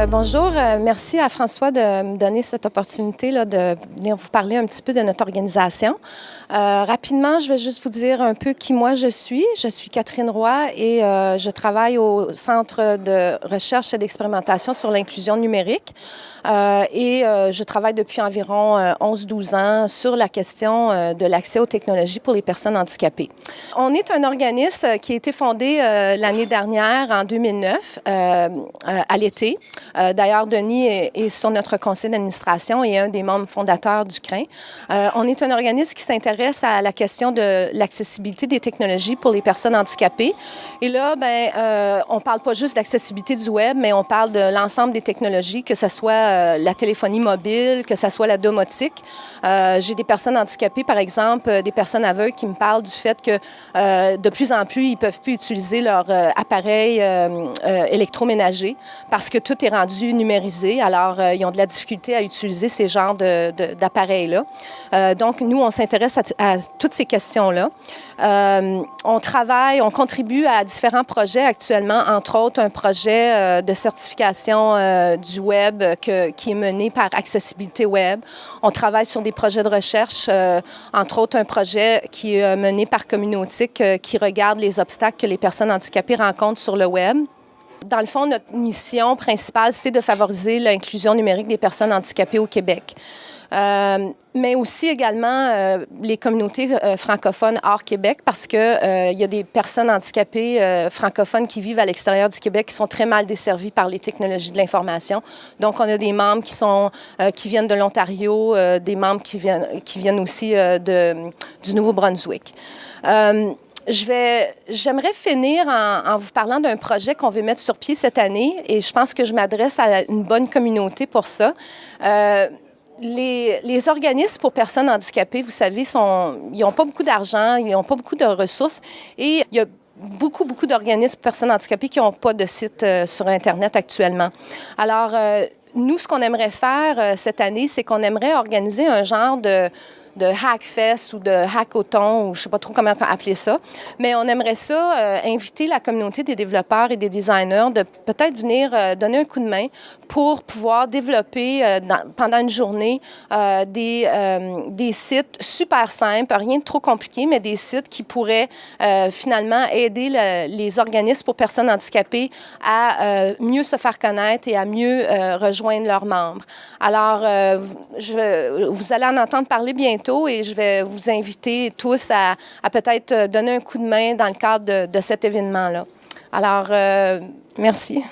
Bonjour. Merci à François de me donner cette opportunité là, de venir vous parler un petit peu de notre organisation. Rapidement, je vais juste vous dire un peu qui moi je suis. Je suis Catherine Roy et je travaille au Centre de recherche et d'expérimentation sur l'inclusion numérique. Je travaille depuis environ 11-12 ans sur la question de l'accès aux technologies pour les personnes handicapées. On est un organisme qui a été fondé l'année dernière, en 2009, à l'été. D'ailleurs, Denis est sur notre conseil d'administration et est un des membres fondateurs du CRIN. On est un organisme qui s'intéresse à la question de l'accessibilité des technologies pour les personnes handicapées. Et là, on ne parle pas juste d'accessibilité du web, mais on parle de l'ensemble des technologies, que ce soit la téléphonie mobile, que ce soit la domotique. J'ai des personnes handicapées, par exemple, des personnes aveugles qui me parlent du fait que de plus en plus, ils ne peuvent plus utiliser leur appareil électroménager parce que tout est rendu numérisé. Alors, ils ont de la difficulté à utiliser ces genres d'appareils-là. Donc, nous, on s'intéresse à toutes ces questions-là. On contribue à différents projets actuellement, entre autres un projet de certification du web qui est mené par Accessibilité Web. On travaille sur des projets de recherche, entre autres un projet qui est mené par Communautique qui regarde les obstacles que les personnes handicapées rencontrent sur le web. Dans le fond, notre mission principale, c'est de favoriser l'inclusion numérique des personnes handicapées au Québec. Mais aussi également les communautés francophones hors Québec parce qu'il y a des personnes handicapées francophones qui vivent à l'extérieur du Québec qui sont très mal desservies par les technologies de l'information. Donc, on a des membres qui viennent de l'Ontario, des membres qui viennent aussi du Nouveau-Brunswick. J'aimerais finir en vous parlant d'un projet qu'on veut mettre sur pied cette année et je pense que je m'adresse à une bonne communauté pour ça. Les organismes pour personnes handicapées, vous savez, ils n'ont pas beaucoup d'argent, ils n'ont pas beaucoup de ressources et il y a beaucoup d'organismes pour personnes handicapées qui n'ont pas de site sur Internet actuellement. Alors, nous, ce qu'on aimerait faire cette année, c'est qu'on aimerait organiser un genre de Hackfest ou de Hackathon, ou je ne sais pas trop comment appeler ça. Mais on aimerait ça, inviter la communauté des développeurs et des designers de peut-être venir donner un coup de main pour pouvoir développer pendant une journée des sites super simples, rien de trop compliqué, mais des sites qui pourraient finalement aider les organismes pour personnes handicapées à mieux se faire connaître et à mieux rejoindre leurs membres. Alors, vous allez en entendre parler bientôt et je vais vous inviter tous à peut-être donner un coup de main dans le cadre de cet événement-là. Alors, merci.